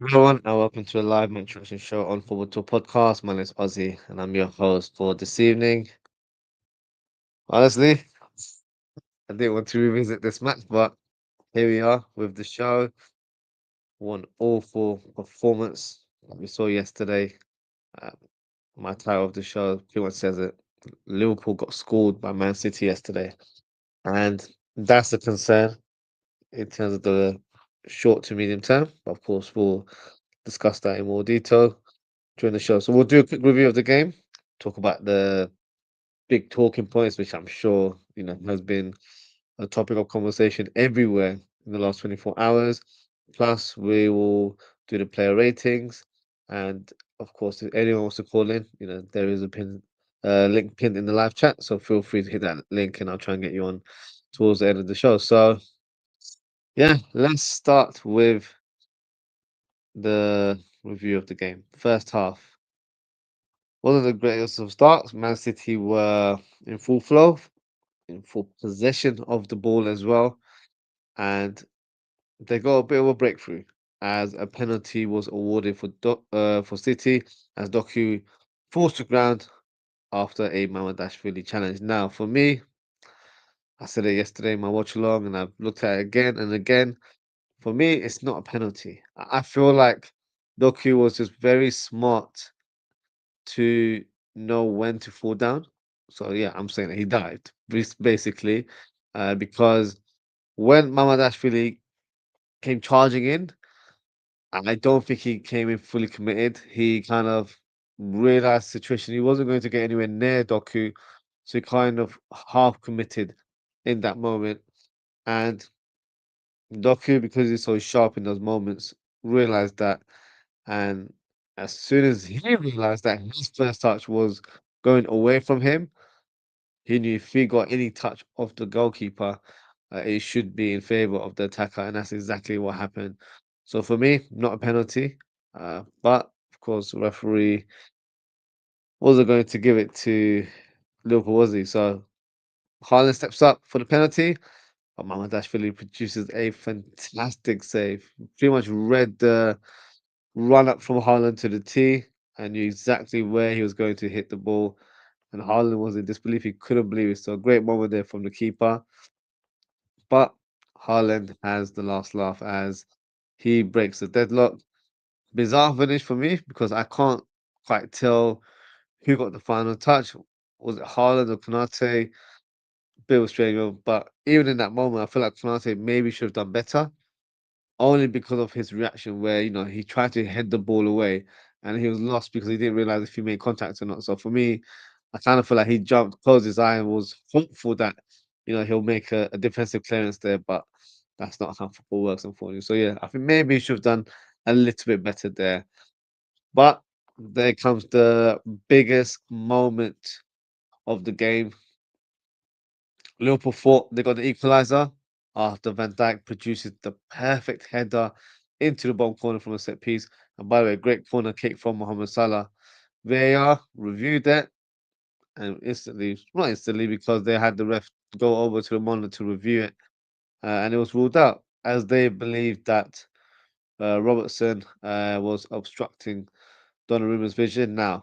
Everyone, and welcome to a live interaction show on Forward to Podcast. My name is Ozzie, and I'm your host for this evening. Honestly, I didn't want to revisit this match, but here we are with the show. One awful performance that we saw yesterday. Um, my title of the show pretty much says it. Liverpool got scored by Man City yesterday, and that's a concern in terms of the short to medium term. Of course, we'll discuss that in more detail during the show. So we'll do a quick review of the game, talk about the big talking points, which I'm sure has been a topic of conversation everywhere in the last 24 hours. Plus, we will do the player ratings, and of course, if anyone wants to call in, there is a link pinned in the live chat. So feel free to hit that link, and I'll try and get you on towards the end of the show. So yeah, let's start with the review of the game. First half. One of the greatest of starts. Man City were in full flow, in full possession of the ball as well, and they got a bit of a breakthrough as a penalty was awarded for City as Doku falls to ground after a Mamadashvili challenge. Now, for me, I said it yesterday in my watch along, and I've looked at it again and again. For me, it's not a penalty. I feel like Doku was just very smart to know when to fall down. So yeah, I'm saying that he dived basically, because when Mamadashvili came charging in, I don't think he came in fully committed. He kind of realized the situation. He wasn't going to get anywhere near Doku, so he kind of half committed in that moment. And Doku, because he's so sharp in those moments, realized that. And as soon as he realized that his first touch was going away from him, he knew if he got any touch of the goalkeeper, it should be in favor of the attacker, and that's exactly what happened. So for me, not a penalty, but of course, the referee wasn't going to give it to Liverpool, was he? So Haaland steps up for the penalty, but Mamadashvili produces a fantastic save. Pretty much read the run up from Haaland to the tee and knew exactly where he was going to hit the ball. And Haaland was in disbelief; he couldn't believe it. So a great moment there from the keeper. But Haaland has the last laugh as he breaks the deadlock. Bizarre finish for me because I can't quite tell who got the final touch. Was it Haaland or Konate? Bit of a strange one, but even in that moment, I feel like Konate maybe should have done better, only because of his reaction where, he tried to head the ball away and he was lost because he didn't realize if he made contact or not. So for me, I kind of feel like he jumped, closed his eye, and was hopeful that, he'll make a defensive clearance there, but that's not how football works, unfortunately. So yeah, I think maybe he should have done a little bit better there. But there comes the biggest moment of the game. Liverpool thought they got the equaliser after Van Dijk produces the perfect header into the bottom corner from a set piece. And by the way, great corner kick from Mohamed Salah. VAR reviewed it and instantly, not instantly, because they had the ref go over to the monitor to review it, and it was ruled out as they believed that Robertson was obstructing Donnarumma's vision. Now,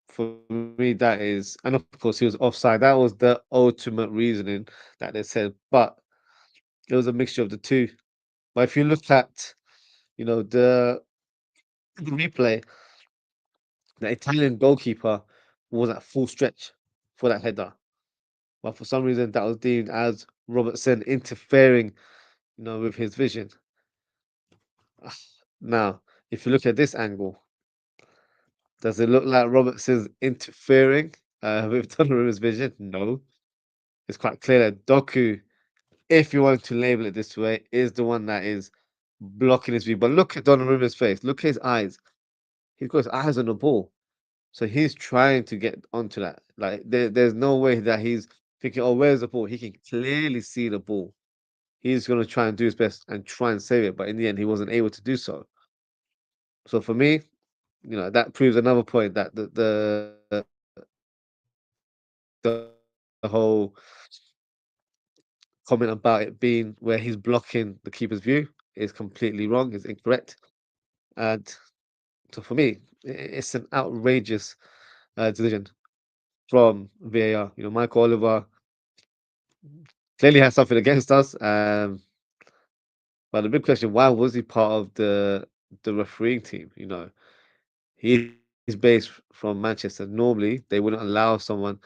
for me, that is, and of course, he was offside. That was the ultimate reasoning that they said, but it was a mixture of the two. But if you look at, the replay, the Italian goalkeeper was at full stretch for that header. But for some reason, that was deemed as Robertson interfering, with his vision. Now, if you look at this angle, does it look like Robertson's interfering with Donnarumma's vision? No. It's quite clear that Doku, if you want to label it this way, is the one that is blocking his view. But look at Donnarumma's face. Look at his eyes. He's got his eyes on the ball. So he's trying to get onto that. Like there's no way that he's thinking, "Oh, where's the ball?" He can clearly see the ball. He's gonna try and do his best and try and save it, but in the end, he wasn't able to do so. So for me, that proves another point that the whole comment about it being where he's blocking the keeper's view is completely wrong. Is incorrect. And so for me, it's an outrageous decision from VAR. Michael Oliver clearly has something against us. But the big question, why was he part of the refereeing team? He's based from Manchester. Normally, they wouldn't allow someone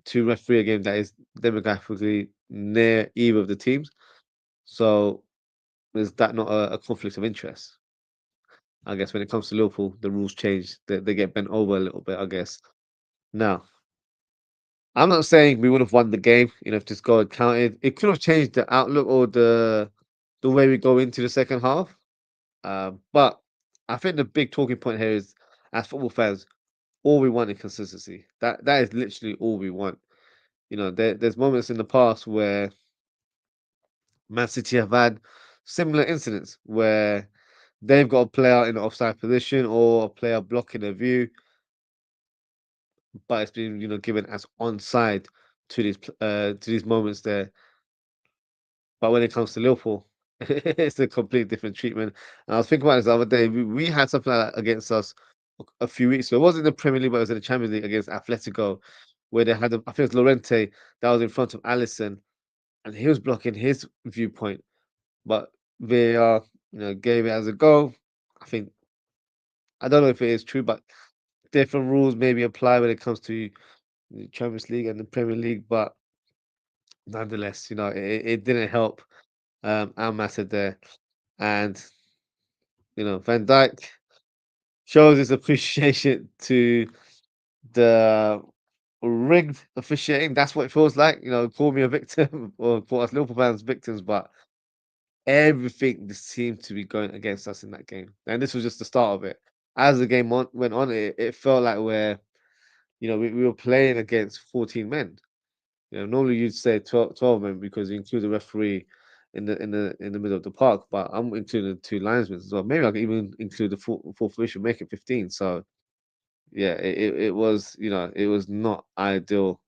to referee a game that is demographically near either of the teams. So is that not a conflict of interest? I guess when it comes to Liverpool, the rules change. They get bent over a little bit, I guess. Now, I'm not saying we would have won the game, if this goal had counted. It could have changed the outlook or the way we go into the second half. But I think the big talking point here is, as football fans, all we want is consistency. That is literally all we want. There's moments in the past where Man City have had similar incidents where they've got a player in an offside position or a player blocking their view, but it's been given as onside to these moments there. But when it comes to Liverpool, it's a complete different treatment. And I was thinking about this the other day. We had something like that against us a few weeks ago. It wasn't in the Premier League, but it was in the Champions League against Atletico, where they had, I think it was Lorente that was in front of Allison, and he was blocking his viewpoint. But VAR, gave it as a go. I think I don't know if it is true, but different rules maybe apply when it comes to the Champions League and the Premier League. But nonetheless, it didn't help Al Nassr there. And Van Dijk shows his appreciation to the rigged officiating. That's what it feels like. Call me a victim or call us Liverpool fans victims, but everything just seemed to be going against us in that game. And this was just the start of it. As the game went on, it felt like we were playing against 14 men. Normally you'd say 12 men because you include the referee in the middle of the park, but I'm including the two linesmen as well. Maybe I could even include the fourth official, make it 15. So yeah, it was not ideal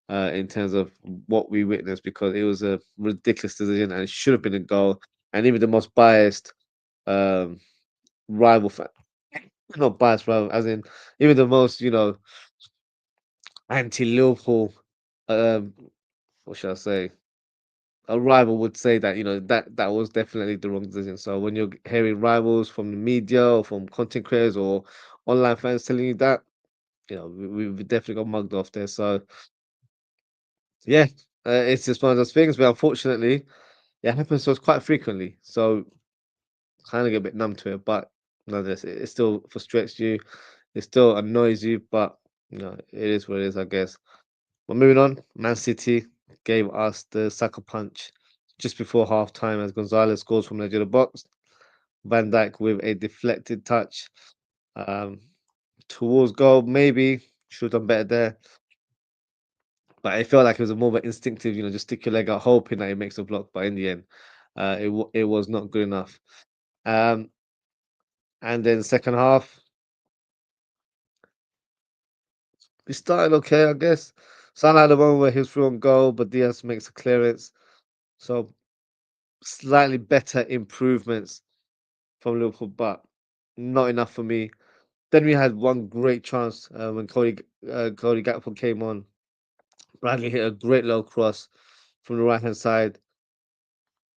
in terms of what we witnessed because it was a ridiculous decision and it should have been a goal. And even the most biased um, rival fan, not biased rival, as in even the most anti-Liverpool, um, what should I say? A rival would say that that was definitely the wrong decision. So when you're hearing rivals from the media or from content creators or online fans telling you that, we've definitely got mugged off there. So yeah, it's just one of those things. But unfortunately, it happens to us quite frequently. So kind of get a bit numb to it. But nonetheless, it still frustrates you. It still annoys you. But it is what it is, I guess. But moving on, Man City gave us the sucker punch just before half time as Gonzalez scores from the edge of the box. Van Dijk with a deflected touch um, towards goal. Maybe should have done better there. But it felt like it was a more of an instinctive, just stick your leg out, hoping that it makes a block. But in the end, it was not good enough. Um, and then second half, we started okay, I guess. Salah had a moment where he was through on goal, but Diaz makes a clearance. So slightly better improvements from Liverpool, but not enough for me. Then we had one great chance when Cody Gakpo came on. Bradley hit a great low cross from the right hand side.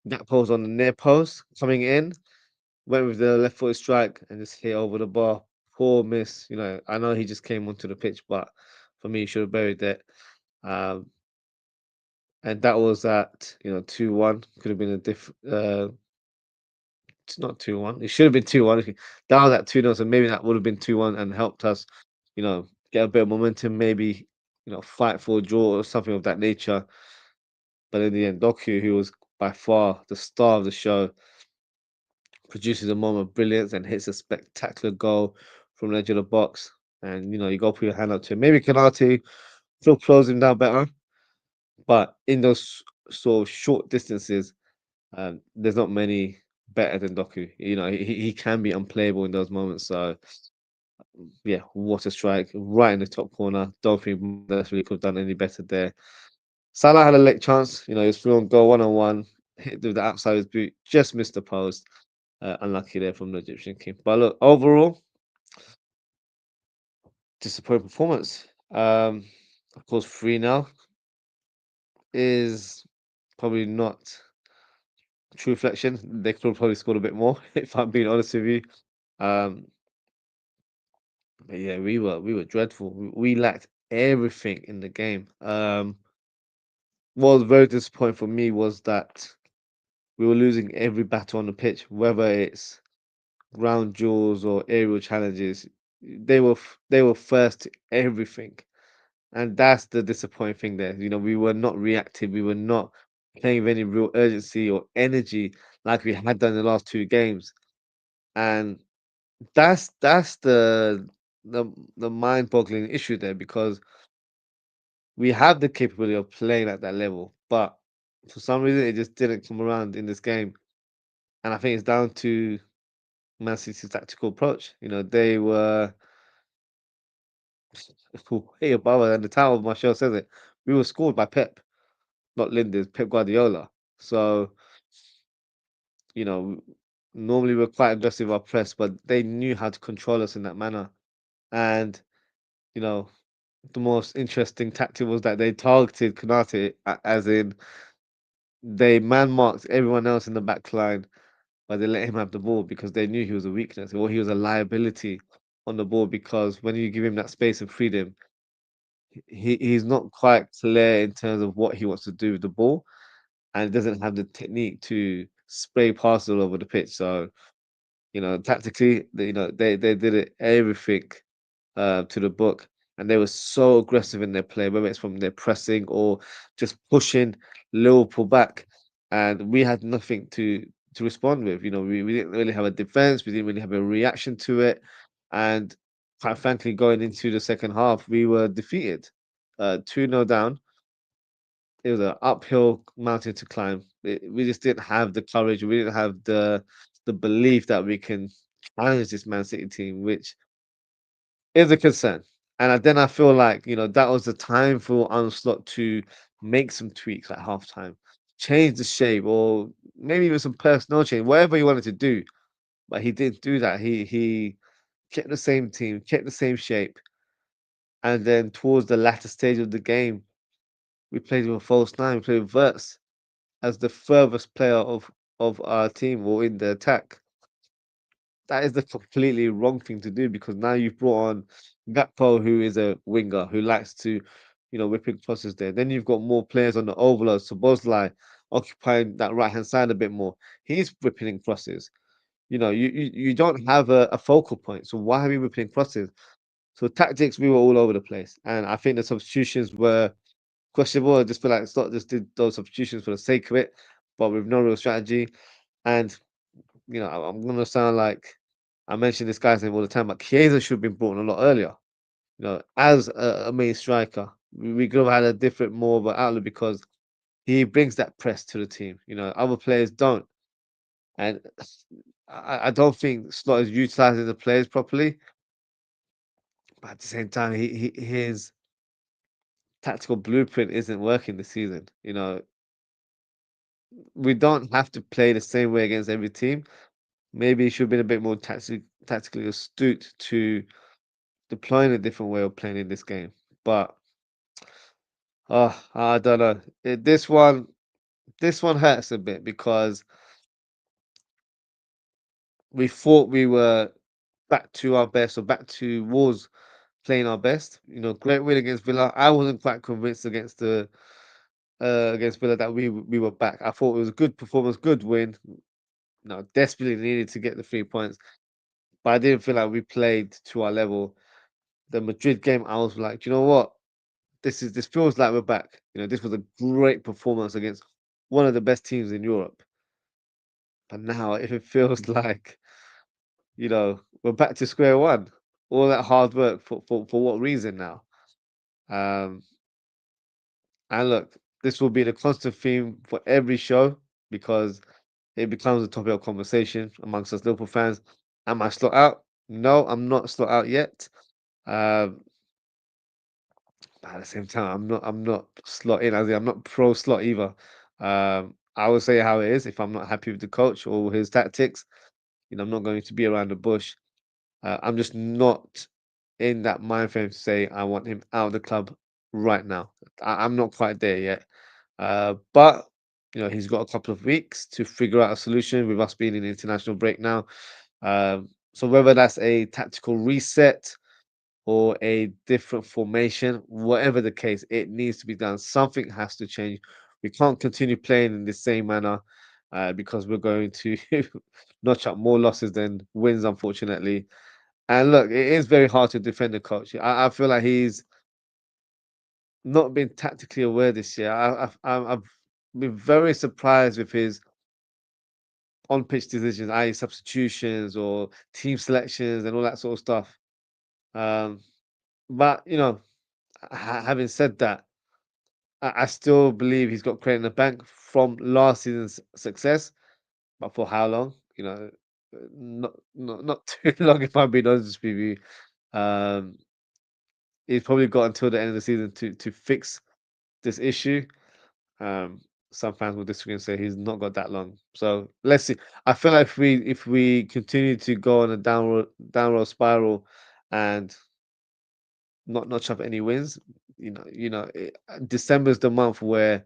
Gakpo's on the near post coming in, went with the left footed strike and just hit over the bar. Poor miss. I know he just came onto the pitch, but for me, he should have buried it. Um, and that was at 2-1. Could have been a different. It's not 2-1. It should have been 2-1. Down at 2-0, so maybe that would have been 2-1 and helped us, get a bit of momentum, maybe, fight for a draw or something of that nature. But in the end, Doku, who was by far the star of the show, produces a moment of brilliance and hits a spectacular goal from the edge of the box. And you got to put your hand up to him. Maybe Kanate still close him down better, but in those sort of short distances, there's not many better than Doku. He can be unplayable in those moments. So yeah, what a strike right in the top corner. Don't think that's really could have done any better there. Salah had a late chance. He was through on goal 1-on-1, hit with the outside of his boot, just missed the post. Unlucky there from the Egyptian king. But look, overall, disappointing performance. Of course, 3 now is probably not a true reflection. They could have probably scored a bit more, if I'm being honest with you. Um, but yeah, we were dreadful. We lacked everything in the game. What was very disappointing for me was that we were losing every battle on the pitch, whether it's ground duels or aerial challenges. They were first to everything. And that's the disappointing thing there. We were not reactive. We were not playing with any real urgency or energy like we had done in the last 2 games. And that's the mind-boggling issue there, because we have the capability of playing at that level, but for some reason it just didn't come around in this game. And I think it's down to Man City's tactical approach. They were way above us, and the title of my show says it. We were scored by Pep, not Linde's, Pep Guardiola. So, you know, normally we're quite aggressive with our press, but they knew how to control us in that manner. And, you know, the most interesting tactic was that they targeted Konate, as in they man marked everyone else in the back line, but they let him have the ball because they knew he was a weakness or he was a liability on the ball, because when you give him that space and freedom, he's not quite clear in terms of what he wants to do with the ball, and doesn't have the technique to spray passes all over the pitch. So, tactically, they did it everything to the book, and they were so aggressive in their play, whether it's from their pressing or just pushing Liverpool back, and we had nothing to respond with. We didn't really have a defense, we didn't really have a reaction to it, and quite frankly, going into the second half, we were defeated, 2-0 down. It was an uphill mountain to climb. We just didn't have the courage. We didn't have the belief that we can challenge this Man City team, which is a concern. And then I feel like, that was the time for Ozwrld to make some tweaks at halftime, change the shape, or maybe even some personnel change, whatever he wanted to do. But he didn't do that. He kept the same team, kept the same shape. And then towards the latter stage of the game, we played with a false nine, we played with Verts as the furthest player of our team or in the attack. That is the completely wrong thing to do, because now you've brought on Gakpo, who is a winger who likes to, whipping crosses there. Then you've got more players on the overload. So Bosley occupying that right hand side a bit more. He's whipping in crosses. You don't have a focal point. So why are we whipping crosses? So tactics, we were all over the place, and I think the substitutions were questionable. I just feel like Slot just did those substitutions for the sake of it, but with no real strategy. And I'm gonna sound like I mention this guy's name all the time, but Chiesa should have been brought in a lot earlier. As a main striker, we could have had a different, more of an outlook, because he brings that press to the team. Other players don't, and I don't think Slot is utilizing the players properly. But at the same time, his tactical blueprint isn't working this season. We don't have to play the same way against every team. Maybe he should have been a bit more tactically astute to deploying a different way of playing in this game. But I don't know. This one hurts a bit, because we thought we were back to our best, or back towards playing our best. Great win against Villa. I wasn't quite convinced against Villa that we were back. I thought it was a good performance, good win. Desperately needed to get the 3 points, but I didn't feel like we played to our level. The Madrid game, I was like, you know what? This feels like we're back. This was a great performance against one of the best teams in Europe. But now, if it feels like, we're back to square one, all that hard work for what reason now? Um, and look, this will be the constant theme for every show, because it becomes a topic of conversation amongst us Liverpool fans. Am I slot out? No, I'm not slot out yet. Um, but at the same time, I'm not slot in. As in, I'm not pro slot either. I will say how it is. If I'm not happy with the coach or his tactics, I'm not going to be around the bush. I'm just not in that mind frame to say I want him out of the club right now. I'm not quite there yet. But he's got a couple of weeks to figure out a solution with us being in international break now. So whether that's a tactical reset or a different formation, whatever the case, it needs to be done. Something has to change. We can't continue playing in the same manner because we're going to notch up more losses than wins, unfortunately. And look, it is very hard to defend the coach. I feel like he's not been tactically aware this year. I've been very surprised with his on-pitch decisions, i.e., substitutions or team selections and all that sort of stuff. Um, but having said that, I still believe he's got credit in the bank from last season's success. But for how long? Not too long. If I'm being honest with you, um, he's probably got until the end of the season to fix this issue. Um, some fans will disagree and say he's not got that long. So let's see. I feel like if we continue to go on a downward spiral and not notch up any wins, December is the month where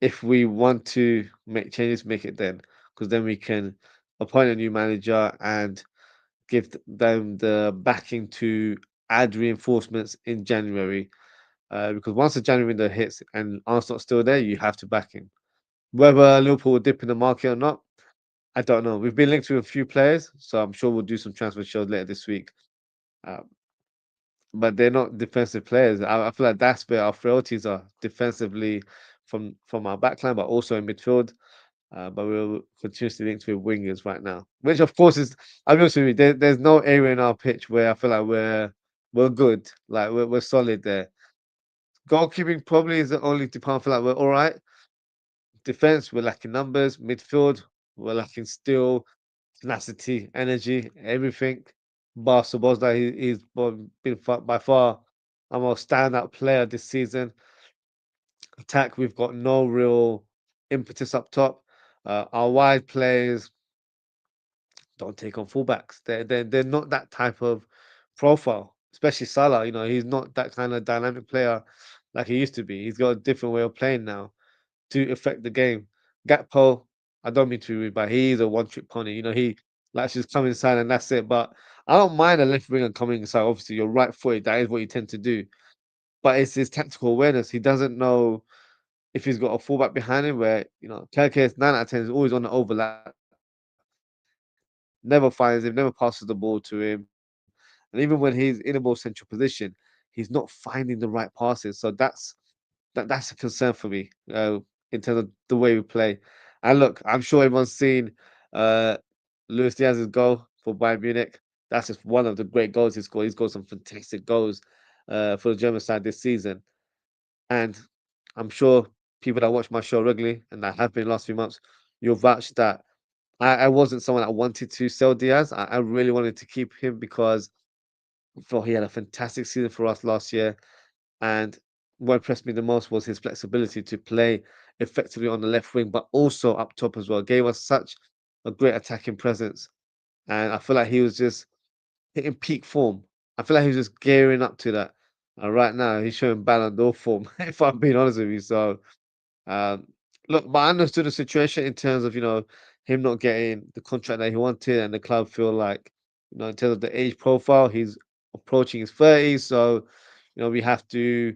if we want to make changes, make it then, because then we can appoint a new manager and give them the backing to add reinforcements in January. Because once the January window hits and Arsenal's still there, you have to back him. Whether Liverpool will dip in the market or not, I don't know. We've been linked to a few players, so I'm sure we'll do some transfer shows later this week. Uh, but they're not defensive players. I feel like that's where our frailties are defensively from our backline, but also in midfield. But we're continuously linked with wingers right now, which of course is. I'll be honest with you. There's no area in our pitch where I feel like we're good. Like we're solid there. Goalkeeping probably is the only department I feel like we're all right. Defense, we're lacking numbers. Midfield, we're lacking skill, tenacity, energy, everything. Barca was that he's been by far our most standout player this season. Attack, we've got no real impetus up top. Our wide players don't take on fullbacks. They're not that type of profile, especially Salah. He's not that kind of dynamic player like he used to be. He's got a different way of playing now to affect the game. Gakpo, I don't mean to be rude, but he's a one-trick pony. He likes to just come inside and that's it. But I don't mind a left winger coming inside. Obviously, you're right footed. That is what you tend to do. But it's his tactical awareness. He doesn't know if he's got a fullback behind him where, Kelke 9 out of 10 is always on the overlap, never finds him, never passes the ball to him. And even when he's in a more central position, he's not finding the right passes. So that's a concern for me in terms of the way we play. And look, I'm sure everyone's seen uh, Luis Diaz's goal for Bayern Munich. That's just one of the great goals he scored. He's got some fantastic goals for the German side this season. And I'm sure people that watch my show regularly, and that have been the last few months, you'll vouch that I wasn't someone that wanted to sell Diaz. I really wanted to keep him because I thought he had a fantastic season for us last year. And what impressed me the most was his flexibility to play effectively on the left wing, but also up top as well. Gave us such a great attacking presence. And I feel like he was just hitting peak form. I feel like he was just gearing up to that. And right now, he's showing Ballon d'Or form, if I'm being honest with you. So, um, look, but I understood the situation in terms of, him not getting the contract that he wanted, and the club feel like, in terms of the age profile, he's approaching his 30s. So, we have to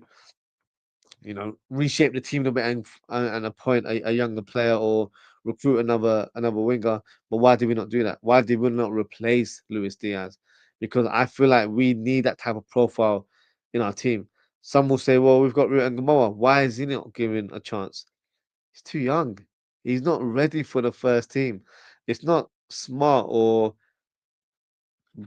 reshape the team a little bit and appoint a younger player or recruit another winger. But why did we not do that? Why did we not replace Luis Diaz? Because I feel like we need that type of profile in our team. Some will say, well, we've got Ruben Gamoa. Why is he not given a chance? He's too young. He's not ready for the first team. It's not smart or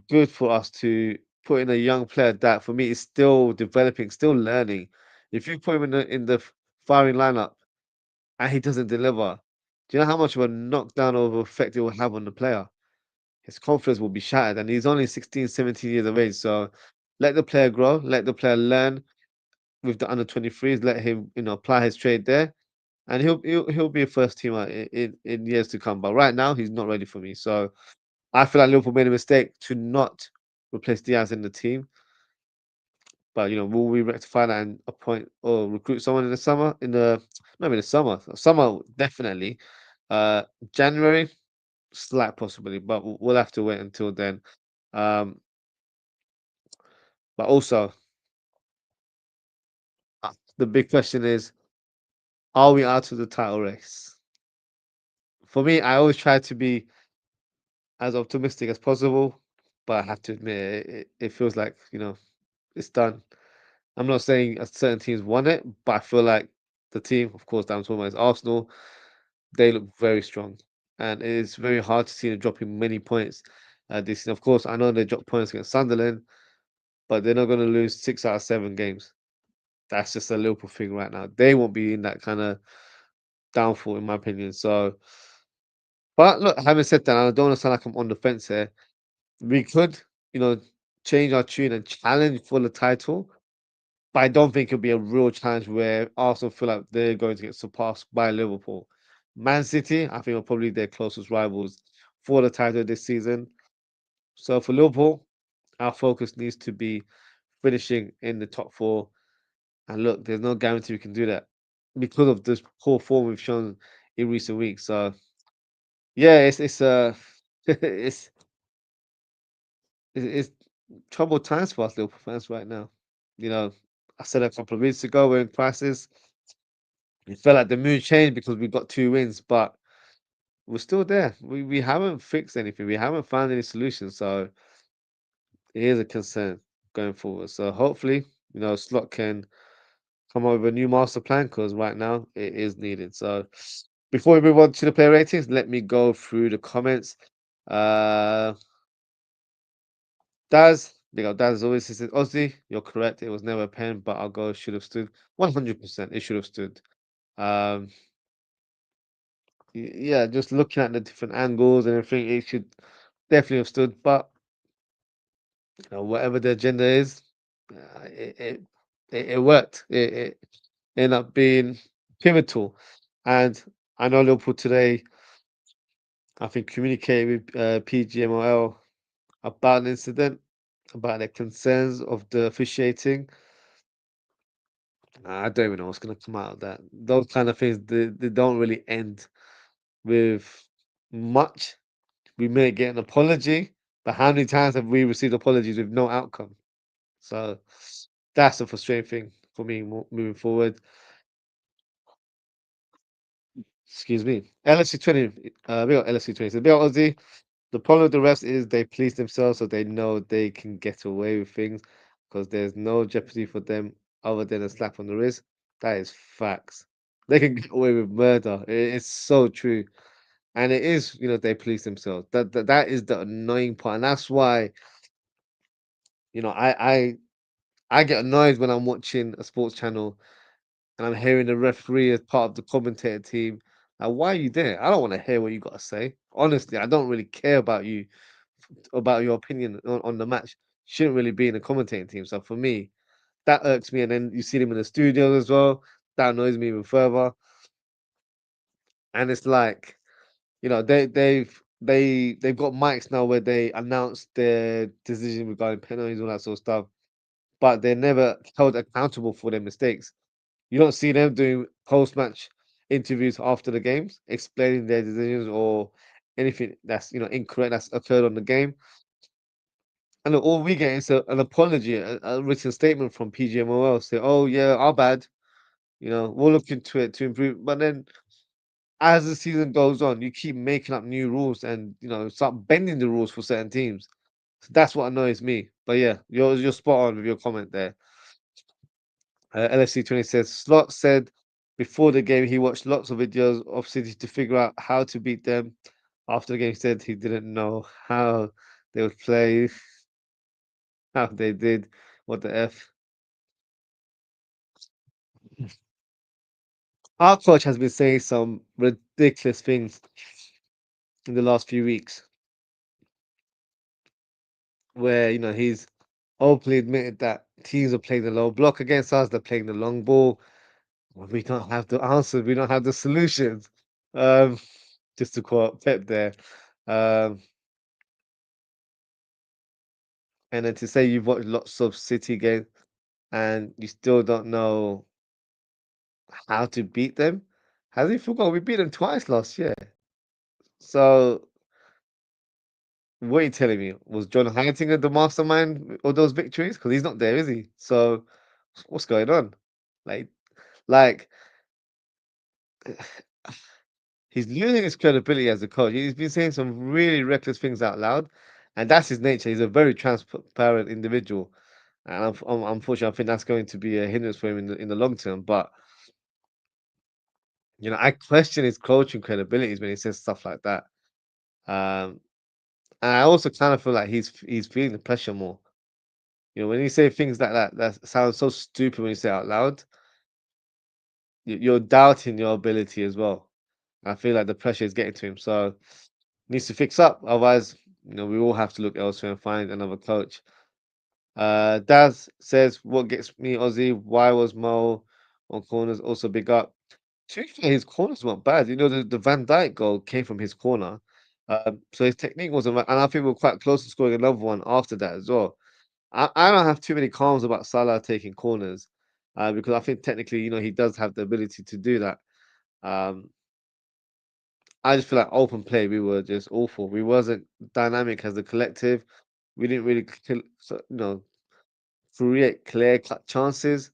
good for us to put in a young player that, for me, is still developing, still learning. If you put him in the firing lineup and he doesn't deliver, do you know how much of a knockdown of effect it will have on the player? His confidence will be shattered, and he's only 16, 17 years of age. So let the player grow, let the player learn with the under 23s, let him, apply his trade there, and he'll be a first teamer in years to come. But right now, he's not ready for me. So I feel like Liverpool made a mistake to not replace Diaz in the team. But will we rectify that and appoint or recruit someone in the summer? Not in the summer. Summer definitely. Uh, January, slight possibility, but we'll have to wait until then. Um, but also, the big question is, are we out of the title race? For me, I always try to be as optimistic as possible, but I have to admit, it feels like it's done. I'm not saying a certain teams won it, but I feel like the team, of course, that I'm talking about is Arsenal. They look very strong, and it is very hard to see them dropping many points. This season. Of course, I know they dropped points against Sunderland, but they're not going to lose 6 out of 7 games. That's just a Liverpool thing right now. They won't be in that kind of downfall, in my opinion. So, but look, having said that, I don't want to sound like I'm on the fence here. We could, you know, change our tune and challenge for the title, but I don't think it'll be a real challenge where Arsenal feel like they're going to get surpassed by Liverpool. Man City, I think, are probably their closest rivals for the title this season. So for Liverpool, our focus needs to be finishing in the top four. And look, there's no guarantee we can do that because of this poor form we've shown in recent weeks. So yeah, it's it's it's troubled times for us Liverpool fans right now. You know, I said a couple of weeks ago we're in crisis. It felt like the mood changed because we got 2 wins, but we're still there. We haven't fixed anything. We haven't found any solutions. So it is a concern going forward. So hopefully, Slot can come up with a new master plan because right now it is needed. So before we move on to the player ratings, let me go through the comments. Uh Daz, big up Daz as always. He says, Ozzy, you're correct. It was never a pen, but I'll go should have stood. 100%. It should have stood. Um, yeah, just looking at the different angles and everything, it should definitely have stood. But whatever the agenda is, it worked. It ended up being pivotal. And I know Liverpool today, I think, communicated with PGMOL about the incident, about the concerns of the officiating. I don't even know what's going to come out of that. Those kind of things, they don't really end with much. We may get an apology, but how many times have we received apologies with no outcome? So that's a frustrating thing for me moving forward. Excuse me. LSC 20, we got LSC 20. So, big up Ozzy. The problem with the refs is they police themselves so they know they can get away with things because there's no jeopardy for them other than a slap on the wrist. That is facts. They can get away with murder. It's so true. And it is, they police themselves. That is the annoying part. And that's why, you know, I I I get annoyed when I'm watching a sports channel and I'm hearing the referee as part of the commentator team. Like, why are you there? I don't want to hear what you got to say. Honestly, I don't really care about you, about your opinion on the match. Shouldn't really be in the commentating team. So for me, that irks me. And then you see them in the studios as well. That annoys me even further. And it's like, they've got mics now where they announce their decision regarding penalties, all that sort of stuff, but they're never held accountable for their mistakes. You don't see them doing post-match interviews after the games, explaining their decisions or anything that's incorrect that's occurred on the game. And look, all we get is an apology, a written statement from PGMOL say, "Oh yeah, our bad. We'll look into it to improve." But then, as the season goes on, you keep making up new rules and start bending the rules for certain teams. So that's what annoys me. But yeah, you're spot on with your comment there. LFC 20 says Slot said before the game he watched lots of videos of City to figure out how to beat them. After the game, he said he didn't know how they would play, how they did, what the F. Our coach has been saying some ridiculous things in the last few weeks where, he's openly admitted that teams are playing the low block against us, they're playing the long ball. Well, we don't have the answers, we don't have the solutions. Um, just to quote Pep there. Um, And then to say you've watched lots of City games and you still don't know how to beat them, has he forgot we beat them twice last year? So what are you telling me? Was John Heitinga the mastermind of those victories? Because he's not there, is he? So what's going on? Like, like he's losing his credibility as a coach. He's been saying some really reckless things out loud, and that's his nature. He's a very transparent individual, and unfortunately, I think that's going to be a hindrance for him in the long term. But I question his coaching credibilities when he says stuff like that. Um, and I also kind of feel like he's feeling the pressure more. When you say things like that, that sounds so stupid when you say it out loud. You're doubting your ability as well. I feel like the pressure is getting to him, so needs to fix up. Otherwise, we all have to look elsewhere and find another coach. Daz says, "What gets me, Ozzy? Why was Mo on corners also big up?" To be fair, his corners weren't bad. The Van Dijk goal came from his corner, so his technique wasn't right, and I think we were quite close to scoring another one after that as well. I don't have too many qualms about Salah taking corners, because I think technically, he does have the ability to do that. Um, I just feel like open play, we were just awful. We wasn't dynamic as a collective. We didn't really, create clear cut chances,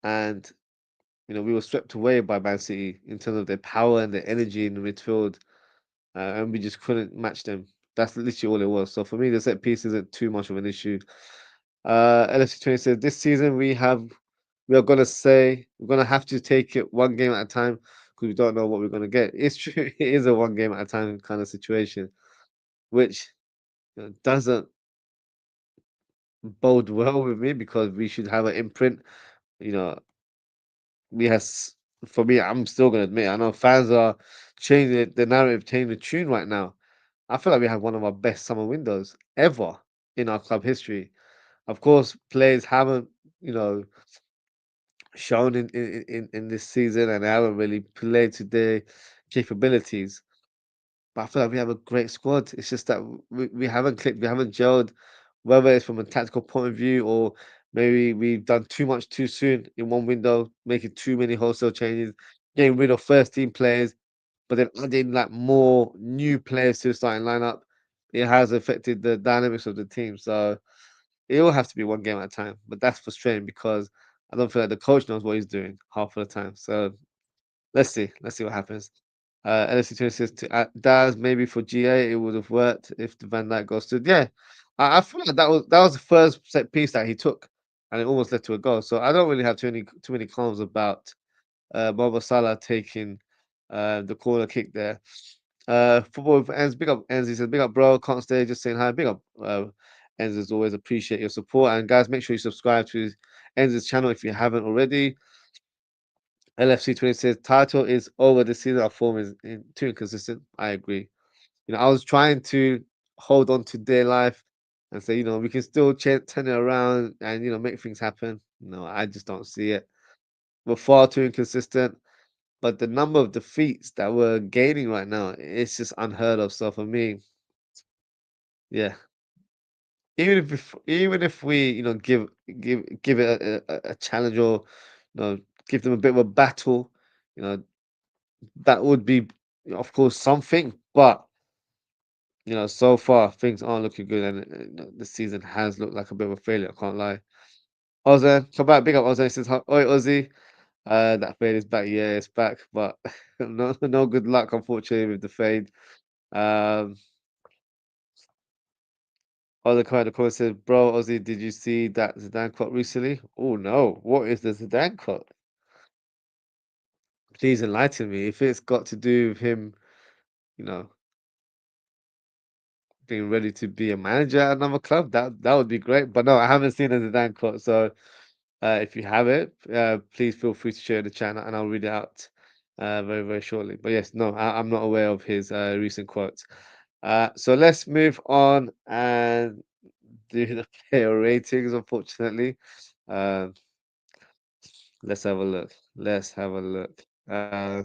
and we were swept away by Man City in terms of their power and their energy in the midfield, and we just couldn't match them. That's literally all it was. So for me, the set piece isn't too much of an issue. LFC 20 says this season we are we're gonna have to take it one game at a time because we don't know what we're gonna get. It's true, it is a one game at a time kind of situation, which doesn't bode well with me because we should have an imprint. You know, we has For me, I'm still gonna admit, I know fans are changing the narrative, changing the tune right now. I feel like we have one of our best summer windows ever in our club history. Of course, players haven't, you know, shown in this season and they haven't really played to their capabilities. But I feel like we have a great squad. It's just that we haven't clicked, we haven't gelled, whether it's from a tactical point of view or maybe we've done too much too soon in one window, making too many wholesale changes, getting rid of first team players, but then adding like more new players to the starting lineup. It has affected the dynamics of the team. So it will have to be one game at a time. But that's frustrating because I don't feel like the coach knows what he's doing half of the time. So let's see. Let's see what happens. LSC 26 to Daz, maybe for GA, it would have worked if the Van Dijk goal stood. Yeah, I feel like that was the first set piece that he took, and it almost led to a goal. So I don't really have too many qualms about Mohamed Salah taking the corner kick there. Football with ends, big up ends. He says, "Big up, bro. Can't stay. Just saying hi. Big up, ends. As always, appreciate your support. And guys, make sure you subscribe to ends' channel if you haven't already." LFC 20 says title is over this season. Our form is too inconsistent. I agree. I was trying to hold on to their life and say, we can still turn it around and make things happen. No, I just don't see it. We're far too inconsistent. But the number of defeats that we're gaining right now, it's just unheard of. So for me, yeah, even if we give it a challenge or give them a bit of a battle, you know that would be, of course, something. But so far things aren't looking good, and the season has looked like a bit of a failure. I can't lie. Ozzy, come back, big up Ozzy. He says, "Oi, Ozzy." That fade is back. Yeah, it's back, but no good luck, unfortunately, with the fade. Um, the comment says, "Bro, Ozzy, did you see that Zidane quote recently?" Oh no, what is the Zidane quote? Please enlighten me. If it's got to do with him, you know, being ready to be a manager at another club, that would be great. But no, I haven't seen the Zidane quote. So if you have it, please feel free to share in the channel, and I'll read it out very very shortly. But yes, no, I'm not aware of his recent quotes. So let's move on and do the player ratings. Unfortunately, um, let's have a look. Let's have a look. Yeah,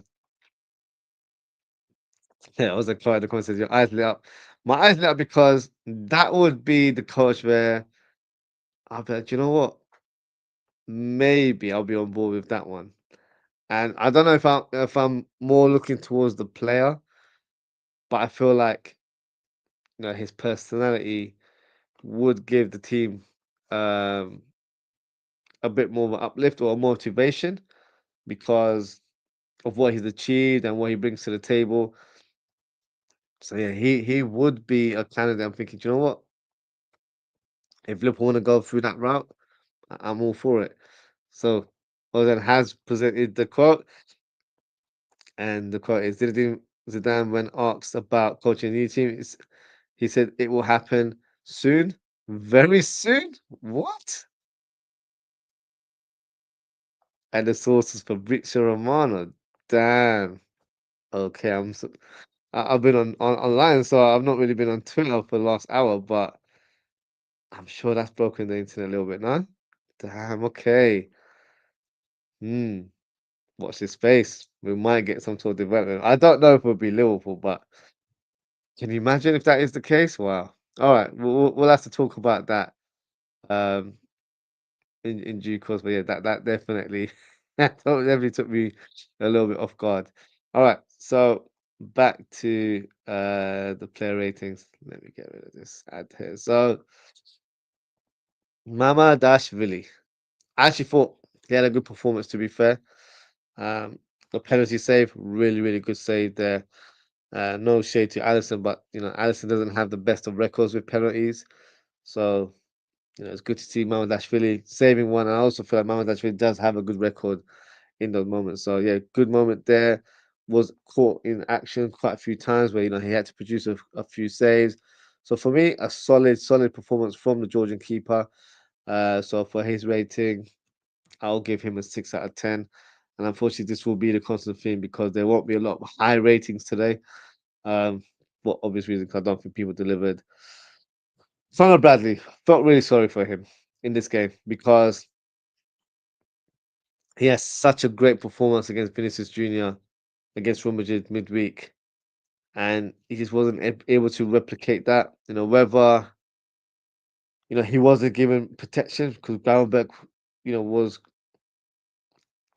I was like, the comment says your eyes lit up. My eyes lit up because that would be the coach where I'll be like, "Do you know what? Maybe I'll be on board with that one." And I don't know if I'm more looking towards the player, but I feel like, his personality would give the team um, a bit more of an uplift or a motivation because of what he's achieved and what he brings to the table. So yeah, he would be a candidate. I'm thinking, "Do you know what? If Liverpool want to go through that route, I'm all for it." So Ozan has presented the quote, and the quote is: "Zinedine Zidane, when asked about coaching a new team, he said it will happen soon, very soon." What? And the source is Fabrizio Romano. Damn. Okay, I've been online, so I've not really been on Twitter for the last hour, but I'm sure that's broken the internet a little bit, no? Damn. Okay. Hmm. Watch this space. We might get some sort of development. I don't know if it'll be Liverpool, but can you imagine if that is the case? Wow. All right, we'll have to talk about that um in due course. But yeah, that definitely definitely took me a little bit off guard. All right, so back to the player ratings. Let me get rid of this ad here. So Mama Dashvili. I actually thought he had a good performance. To be fair, um, the penalty save, really really good save there. No shade to Allison, but Allison doesn't have the best of records with penalties. So it's good to see Mamadashvili saving one. I also feel like Mamadashvili does have a good record in those moments. So yeah, good moment there. Was caught in action quite a few times where he had to produce a few saves. So for me, a solid performance from the Georgian keeper. So for his rating, I'll give him a 6 out of 10. And unfortunately, this will be the constant theme because there won't be a lot of high ratings today. Um, for obvious reasons, 'cause I don't think people delivered. Conor Bradley, felt really sorry for him in this game because he has such a great performance against Vinicius Junior against Real Madrid midweek, and he just wasn't able to replicate that. Whether he wasn't given protection because Gravenberch, was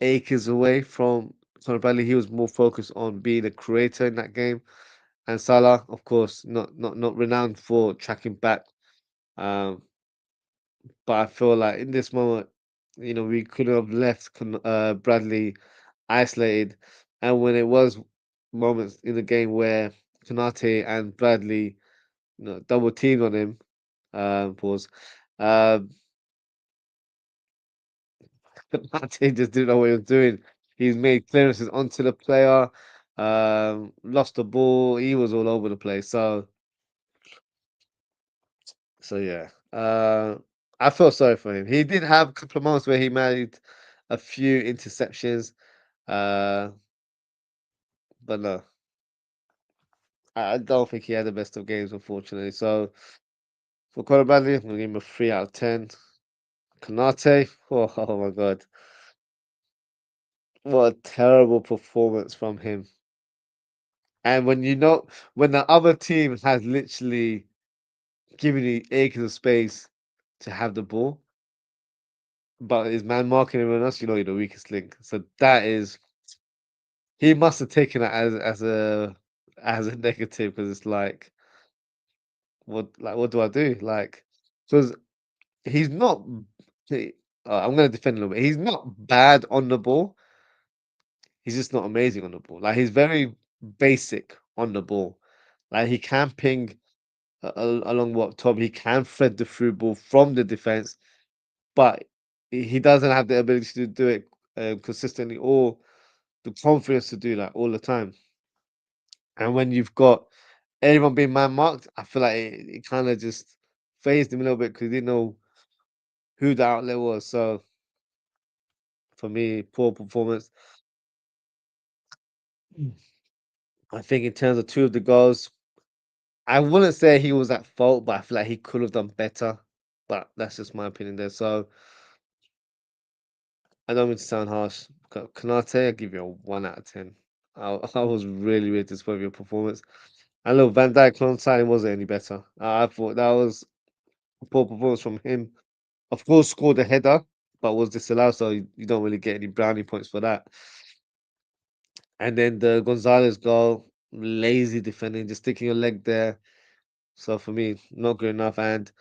acres away from Conor Bradley. He was more focused on being a creator in that game, and Salah, of course, not renowned for tracking back. Um, But I feel like in this moment, we could have left Bradley isolated. And when it was moments in the game where Konate and Bradley, double teamed on him, pause, um, Konate just didn't know what he was doing. He's made clearances onto the player, lost the ball. He was all over the place. So yeah, I felt sorry for him. He did have a couple of moments where he made a few interceptions, uh, but no, I don't think he had the best of games, unfortunately. So for Conor Bradley, I'm gonna give him a 3 out of 10. Konate, oh my god, what a terrible performance from him. And when the other team has literally given you acres of space to have the ball, but is man marking everyone else, you're the weakest link. So that is he must have taken it as a negative because it's like, what do I do? Like, because he's not. I'm gonna defend a little bit. He's not bad on the ball. He's just not amazing on the ball. Like he's very basic on the ball. Like he can ping along what top. He can thread the through ball from the defense, but he doesn't have the ability to do it consistently or the confidence to do that all the time. And when you've got everyone being man marked, I feel like it kind of just phased him a little bit because he didn't know who the outlet was. So for me, poor performance. Mm. I think in terms of two of the goals, I wouldn't say he was at fault, but I feel like he could have done better. But that's just my opinion there. So I don't mean to sound harsh. Kanate, I give you a 1 out of 10. I was really, really disappointed with your performance. And look, Van Dijk alongside him wasn't any better. I thought that was a poor performance from him Of course, scored a header, but was disallowed, so you don't really get any brownie points for that. And then the Gonzalez goal, lazy defending, just sticking your leg there. So for me, not good enough, and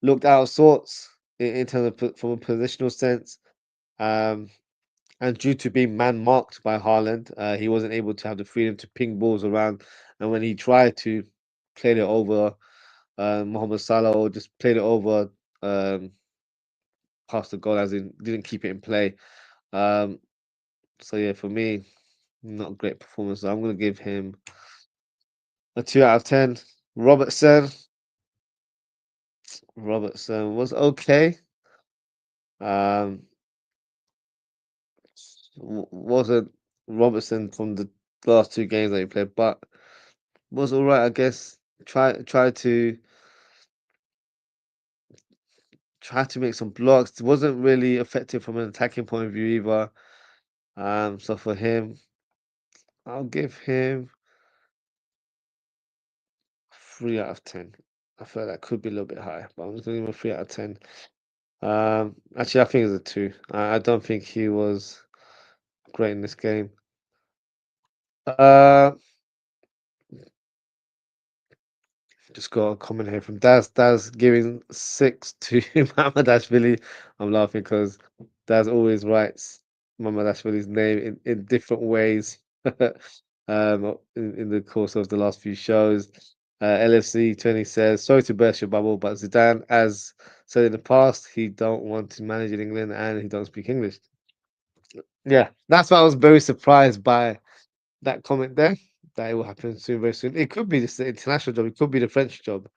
looked out of sorts in terms of from a positional sense. Um, and due to being man marked by Haaland, he wasn't able to have the freedom to ping balls around. And when he tried to play it over Mohamed Salah or just played it over um, past the goal, as in didn't keep it in play. Um, so yeah, for me, not a great performance. So I'm gonna give him a 2 out of 10. Robertson, Robertson was okay. Um, wasn't Robertson from the last two games that he played, but was all right, I guess. Try to make some blocks. Wasn't really effective from an attacking point of view either. So for him, I'll give him 3 out of 10. I feel like that could be a little bit high, but I'm just gonna give him a 3 out of 10. Actually, I think it's a two. I don't think he was great in this game. Uh, just got a comment here from Daz. Daz giving 6 to Mamadashvili. I'm laughing because Daz always writes Mamadashvili's name in different ways in the course of the last few shows. LFC 20 says, sorry to burst your bubble, but Zidane, as said in the past, he don't want to manage in England and he don't speak English. Yeah, that's why I was very surprised by that comment there. That it will happen soon, very soon. It could be just the international job. It could be the French job.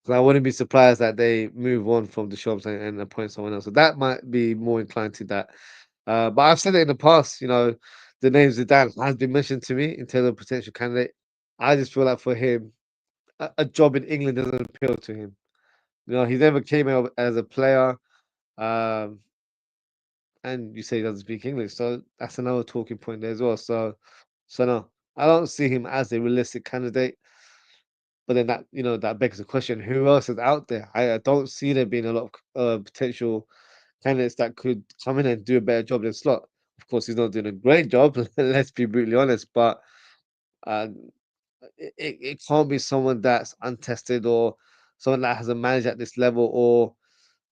So I wouldn't be surprised that they move on from the shops and appoint someone else. So that might be more inclined to that. But I've said it in the past. The name Zidane has been mentioned to me in terms of potential candidate. I just feel like for him, a job in England doesn't appeal to him. He never came out as a player. Um, and you say he doesn't speak English, so that's another talking point there as well. So no, I don't see him as a realistic candidate. But then that begs the question: who else is out there? I don't see there being a lot of potential candidates that could come in and do a better job than Slot. Of course, he's not doing a great job. Let's be brutally honest, but uh, it can't be someone that's untested or someone that hasn't managed at this level or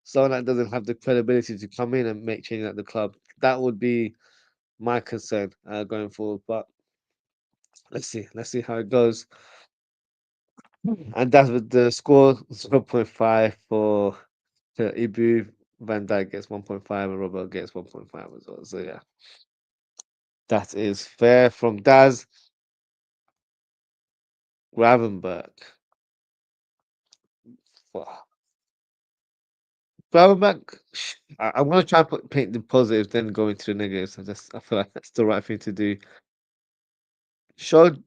someone that doesn't have the credibility to come in and make changes at the club. That would be my concern going forward. But let's see how it goes. And that's with the score 0.5 for Ibu. Van Dijk gets 1.5 and Robert gets 1.5 as well. So yeah, that is fair from Daz. Gravenberg. Wow. Gravenberg. I'm gonna try and paint the positives, then go into the negatives. I feel like that's the right thing to do. Showed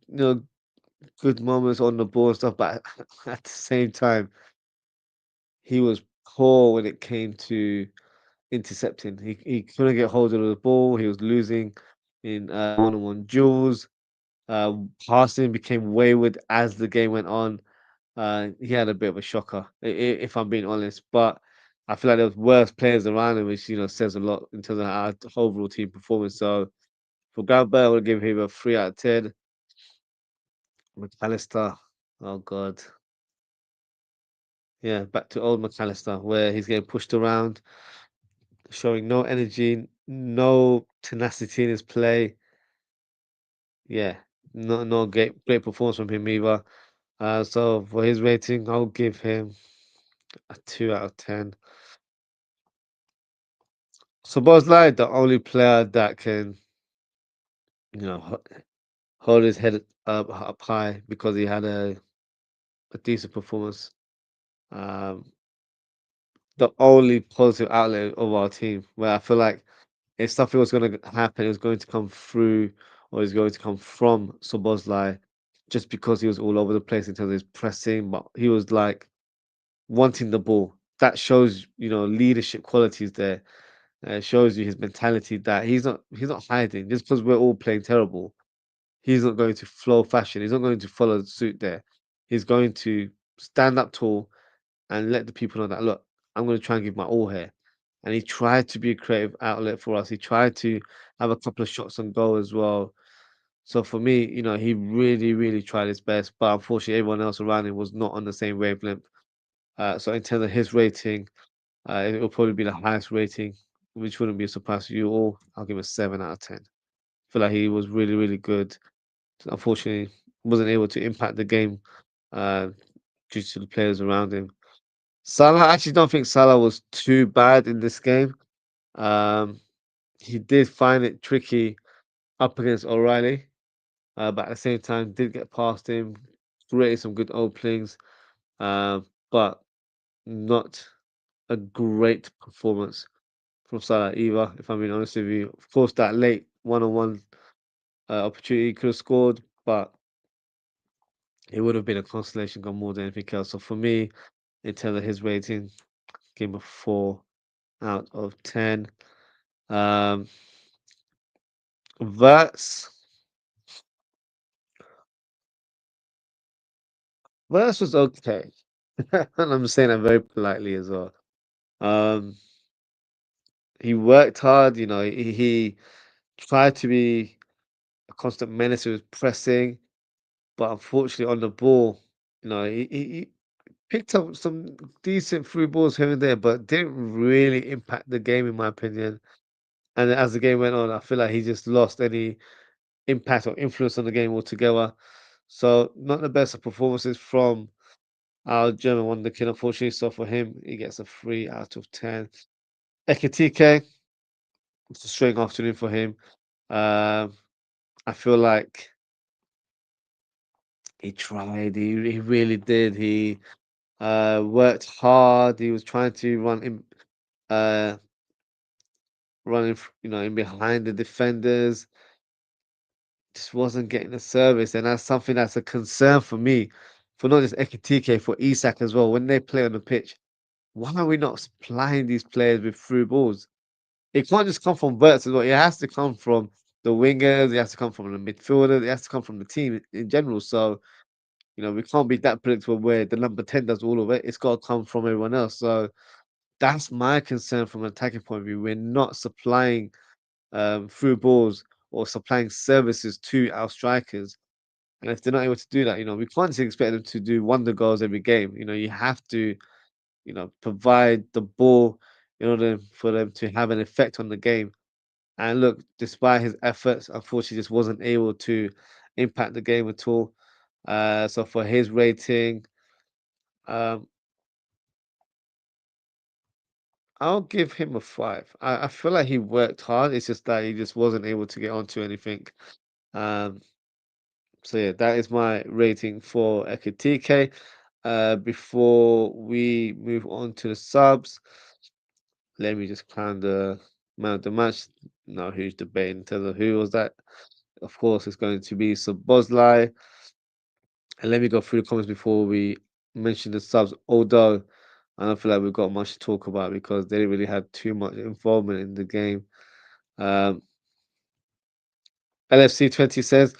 good moments on the ball and stuff, but at the same time, he was poor when it came to intercepting. He couldn't get hold of the ball. He was losing in one-on-one duels. Passing became wayward as the game went on. He had a bit of a shocker, if I'm being honest. But I feel like there was worse players around him, which says a lot in terms of our overall team performance. So for Granberg, I would give him a 3 out of 10. McAllister, oh god, yeah, back to old McAllister, where he's getting pushed around, showing no energy, no tenacity in his play. Yeah, no great performance from him either. So for his rating, I'll give him a 2 out of 10. So Bosley, the only player that can, you know, ho- hold his head up high because he had a decent performance. Um, the only positive outlet of our team, where I feel like if something was going to happen, it was going to come through or it's going to come from Soboslai just because he was all over the place in terms of his pressing, but he was like wanting the ball. That shows, leadership qualities there. It shows you his mentality that he's not hiding just because we're all playing terrible. He's not going to flow fashion. He's not going to follow suit there. He's going to stand up tall and let the people know that look, I'm going to try and give my all here. And he tried to be a creative outlet for us. He tried to have a couple of shots on goal as well. So for me, he really, really tried his best, but unfortunately, everyone else around him was not on the same wavelength. So in terms of his rating, it will probably be the highest rating, which wouldn't be a surprise to you all. I'll give him a 7 out of 10. Feel like he was really, really good. Unfortunately, wasn't able to impact the game uh, due to the players around him. Salah, I actually don't think Salah was too bad in this game. Um, he did find it tricky up against O'Reilly, but at the same time, did get past him, created some good openings, but not a great performance from Salah either, if I'm being honest with you. Of course, that late one-on-one opportunity he could have scored, but it would have been a consolation goal more than anything else. So for me, in terms of his rating, give him a 4 out of 10. Um, Verts, Verts was okay, and I'm saying that very politely as well. Um, he worked hard, he tried to be a constant menace with pressing, but unfortunately on the ball, he picked up some decent through balls here and there, but didn't really impact the game in my opinion. And as the game went on, I feel like he just lost any impact or influence on the game altogether. So not the best of performances from our German wonderkid, unfortunately. So for him, he gets a 3 out of 10. Ekitike, it's a straight afternoon for him. Um, I feel like he tried. He really did. He worked hard. He was trying to uh, running, in behind the defenders. Just wasn't getting the service, and that's something that's a concern for me, for not just Ekitike, for Isak as well. When they play on the pitch, why are we not supplying these players with through balls? It can't just come from Verts as well. It has to come from the wingers. It has to come from the midfielders. It has to come from the team in general. So we can't be that predictable where the number 10 does all of it. It's got to come from everyone else. So that's my concern from an attacking point of view. We're not supplying through balls or supplying services to our strikers. And if they're not able to do that, we can't just expect them to do wonder goals every game. You have to, provide the ball in order for them to have an effect on the game. And look, despite his efforts, unfortunately, just wasn't able to impact the game at all. So for his rating, um, I'll give him a 5. I feel like he worked hard. It's just that he just wasn't able to get onto anything. Um, so yeah, that is my rating for Ekitike. Before we move on to the subs, let me just plan the man of the match. No huge debate in terms of who was that. Of course, it's going to be Szoboszlai. And let me go through the comments before we mention the subs. Although I don't feel like we've got much to talk about because they didn't really have too much involvement in the game. Um, LFC20 says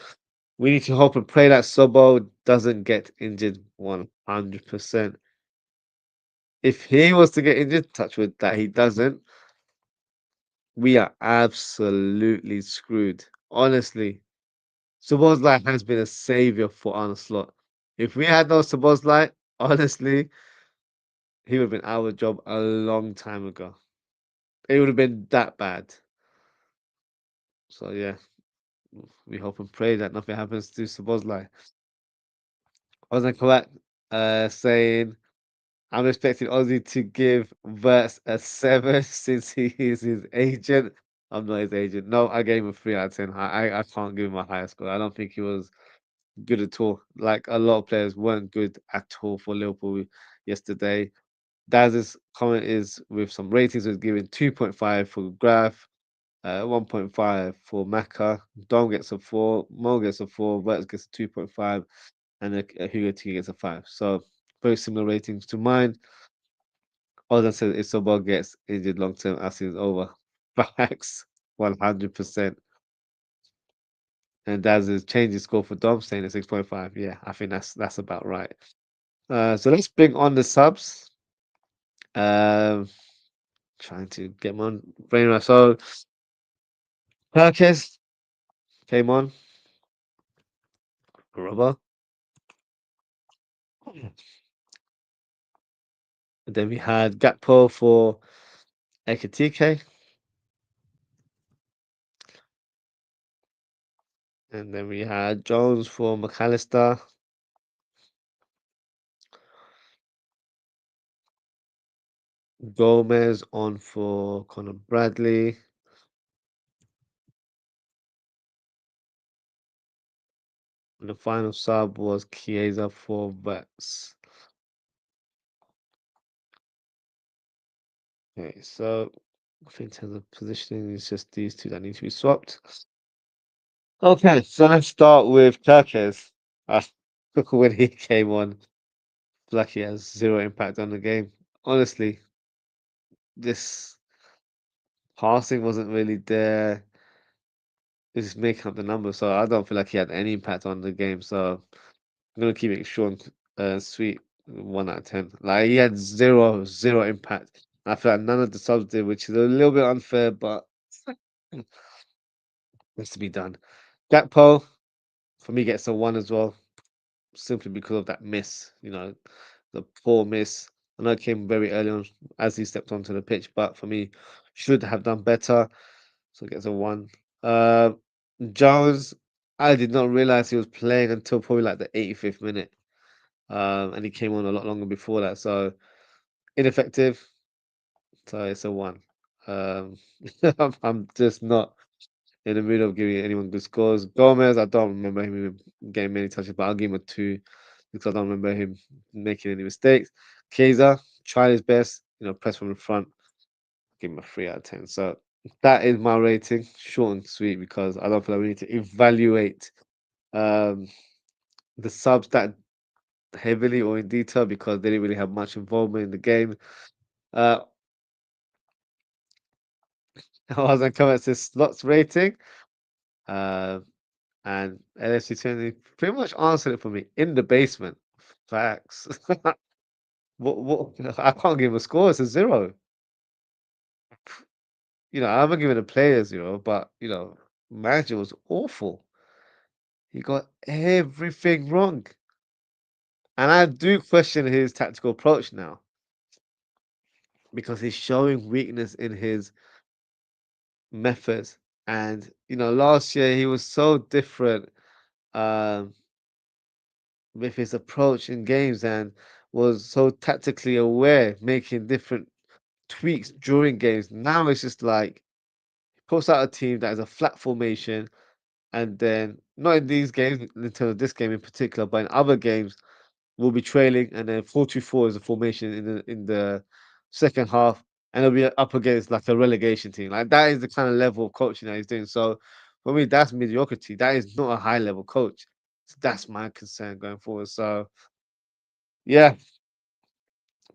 we need to hope and pray that Sobo doesn't get injured 100%. If he was to get injured, touch wood that he doesn't, we are absolutely screwed. Honestly, Szoboszlai has been a savior for Arne Slot. If we had no Szoboszlai, honestly, he would have been out of a job a long time ago. It would have been that bad. So yeah, we hope and pray that nothing happens to Szoboszlai. Wasn't correct saying I'm expecting Ozzie to give Verts a 7 since he is his agent. I'm not his agent. No, I gave him a 3 out of 10. I can't give him a higher score. I don't think he was good at all. Like a lot of players weren't good at all for Liverpool yesterday. Daz's comment is with some ratings was given 2.5 for Graf, 1.5 for Maka. Dom gets a 4, Mo gets a 4, Verts gets a 2.5, and Hugo T gets a 5. So very similar ratings to mine. All that says if Sobol gets injured long term, our season's over. Facts, 100%. And Daz is changing score for Dom, saying it's 6.5. Yeah, I think that's about right. So let's bring on the subs. Um, trying to get my brain right. So Perkins came on, rubber. And then we had Gakpo for Ekitike, and then we had Jones for McAllister. Gomez on for Conor Bradley. And the final sub was Chiesa for Vets. Okay, so I think in terms of positioning, it's just these two that need to be swapped. Okay, so let's start with Turkes. Uh, when he came on, like he has zero impact on the game. Honestly, this passing wasn't really there. He's just making up the numbers, so I don't feel like he had any impact on the game. So I'm gonna keep it short and sweet. 1 out of 10. Like he had zero impact. I feel like none of the subs did, which is a little bit unfair, but needs to be done. Gakpo for me gets a 1 as well, simply because of that miss. The poor miss. I know it came very early on as he stepped onto the pitch, but for me, should have done better. So it gets a 1. Uh, Jones, I did not realize he was playing until probably like the 85th minute. And he came on a lot longer before that. So ineffective. So it's a 1. Um, I'm just not in the mood of giving anyone good scores. Gomez, I don't remember him even getting many touches, but I'll give him a 2 because I don't remember him making any mistakes. Chiesa tried his best, press from the front. Give him a 3 out of 10. So that is my rating, short and sweet, because I don't feel like we need to evaluate um, the subs that heavily or in detail because they didn't really have much involvement in the game. Uh, I was on comments says slots rating, uh, and LFC 20 pretty much answered it for me in the basement. Facts. What? I can't give a score. It's a 0. I'm not giving the player 0, but manager was awful. He got everything wrong. And I do question his tactical approach now because he's showing weakness in his methods. And last year he was so different um, with his approach in games and was so tactically aware, making different tweaks during games. Now it's just like he puts out a team that is a flat formation, and then not in these games, in terms of this game in particular, but in other games will be trailing, and then 4-2-4 is a formation in the second half, and it'll be up against like a relegation team. Like that is the kind of level of coaching that he's doing. So for me, that's mediocrity. That is not a high level coach. So that's my concern going forward. So yeah,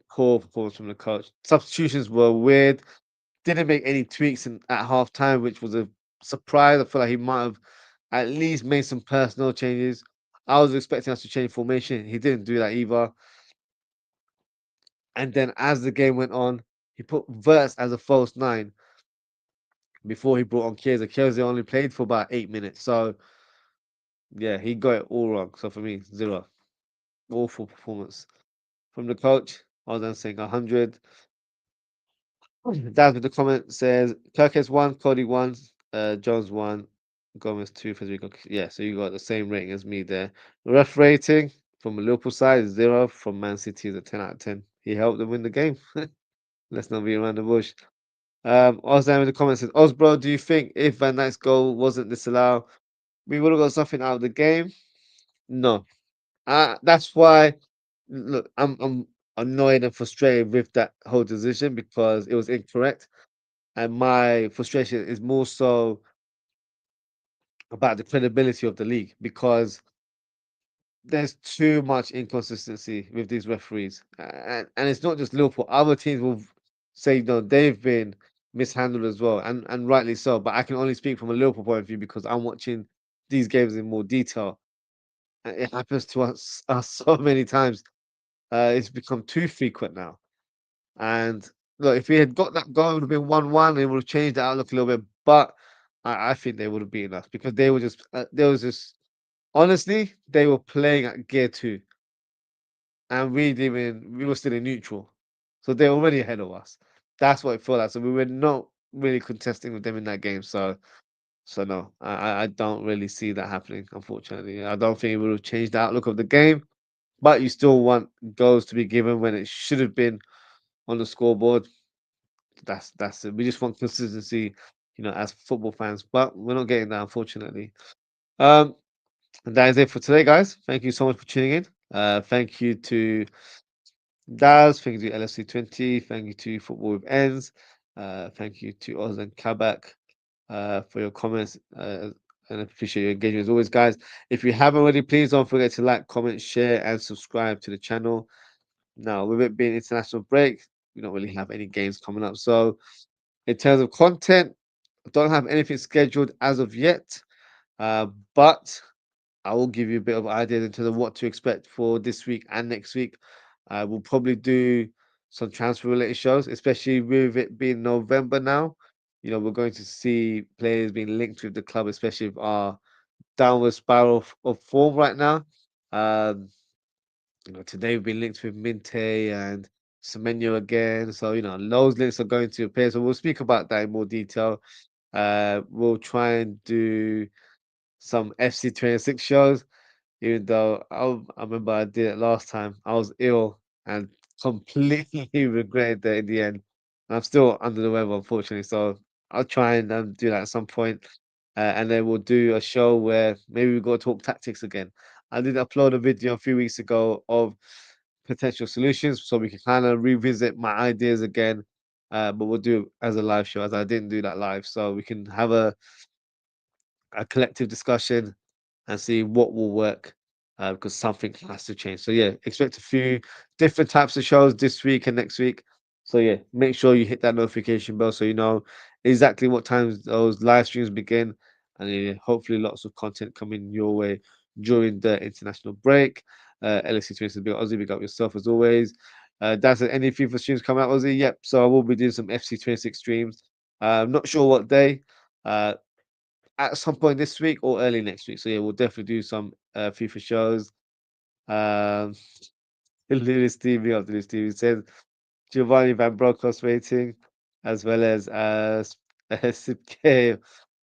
poor performance from the coach. Substitutions were weird. Didn't make any tweaks at half time, which was a surprise. I feel like he might have at least made some personnel changes. I was expecting us to change formation. He didn't do that either. And then as the game went on, he put Verts as a false 9 before he brought on Chiesa. Chiesa only played for about 8 minutes. So yeah, he got it all wrong. So for me, 0. Awful performance. From the coach, I was then saying 100. Dad with the comment says Kirkes 1, Cody 1, Jones 1, Gomez 2, Federico. Yeah, so you got the same rating as me there. Ref rating from the Liverpool side is 0. From Man City is a 10 out of 10. He helped them win the game. Let's not be around the bush. Ozzie in the comments says, Ozwrld, do you think if Van Dijk's goal wasn't disallowed, we would have got something out of the game? No. That's why, look, I'm annoyed and frustrated with that whole decision because it was incorrect. And my frustration is more so about the credibility of the league because there's too much inconsistency with these referees. And it's not just Liverpool. Other teams will say, no, they've been mishandled as well, and rightly so. But I can only speak from a Liverpool point of view because I'm watching these games in more detail. And it happens to us so many times. It's become too frequent now. And look, if we had got that goal, it would have been 1-1. It would have changed the outlook a little bit. But I think they would have beaten us because they were just there was just honestly they were playing at gear two, and we were still in neutral, so they're already ahead of us. That's what it felt like. So we were not really contesting with them in that game. So no, I don't really see that happening. Unfortunately, I don't think it would have changed the outlook of the game. But you still want goals to be given when it should have been on the scoreboard. That's it. We just want consistency, as football fans. But we're not getting that, unfortunately. Um, and that is it for today, guys. Thank you so much for tuning in. Thank you to Daz. Thank you to LFC20. Thank you to Football with Ends. Thank you to Oz and Kabak for your comments. And I appreciate your engagement as always, guys. If you haven't already, please don't forget to like, comment, share, and subscribe to the channel. Now, with it being international break, we don't really have any games coming up. So, in terms of content, I don't have anything scheduled as of yet, but I will give you a bit of ideas in terms of what to expect for this week and next week. We'll probably do some transfer related shows, especially with it being November now. We're going to see players being linked with the club, especially with our downward spiral of form right now. Um, today we've been linked with Minte and Semenyo again. So, those links are going to appear. So we'll speak about that in more detail. We'll try and do some FC26 shows, even though I remember I did it last time. I was ill and completely regretted that in the end. I'm still under the weather, unfortunately. So I'll try and do that at some point. And then we'll do a show where maybe we go talk tactics again. I did upload a video a few weeks ago of potential solutions, so we can kind of revisit my ideas again. But we'll do it as a live show, as I didn't do that live, so we can have a collective discussion and see what will work, because something has to change. So yeah, expect a few different types of shows this week and next week. So yeah, make sure you hit that notification bell so you know exactly what times those live streams begin, and yeah, hopefully lots of content coming your way during the international break. LSC 20 big Ozzie, big up yourself as always. That's any FIFA streams coming out, Ozzie. Yep. So I will be doing some FC26 streams. Not sure what day. Uh, at some point this week or early next week. So yeah, we'll definitely do some FIFA shows. Um, Lewis TV after this TV says Giovanni Van Bronckhorst rating, as well as Sipke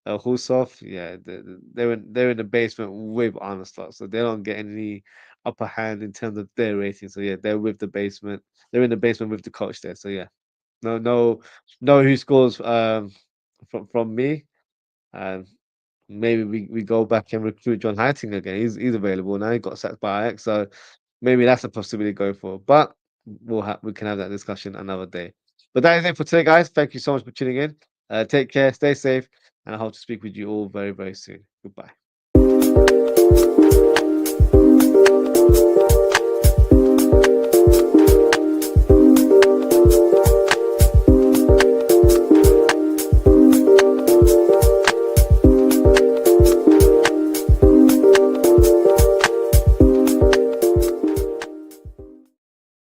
Husov. Yeah, they're in the basement with Arne Slot, so they don't get any upper hand in terms of their rating. So yeah, they're with the basement. They're in the basement with the coach there. So yeah, no who scores from me. Um, maybe we go back and recruit John Heiting again. He's available now. He got sacked by Ajax, so maybe that's a possibility going forward. But we can have that discussion another day. But that is it for today, guys. Thank you so much for tuning in. Take care, stay safe, and I hope to speak with you all very, very soon. Goodbye.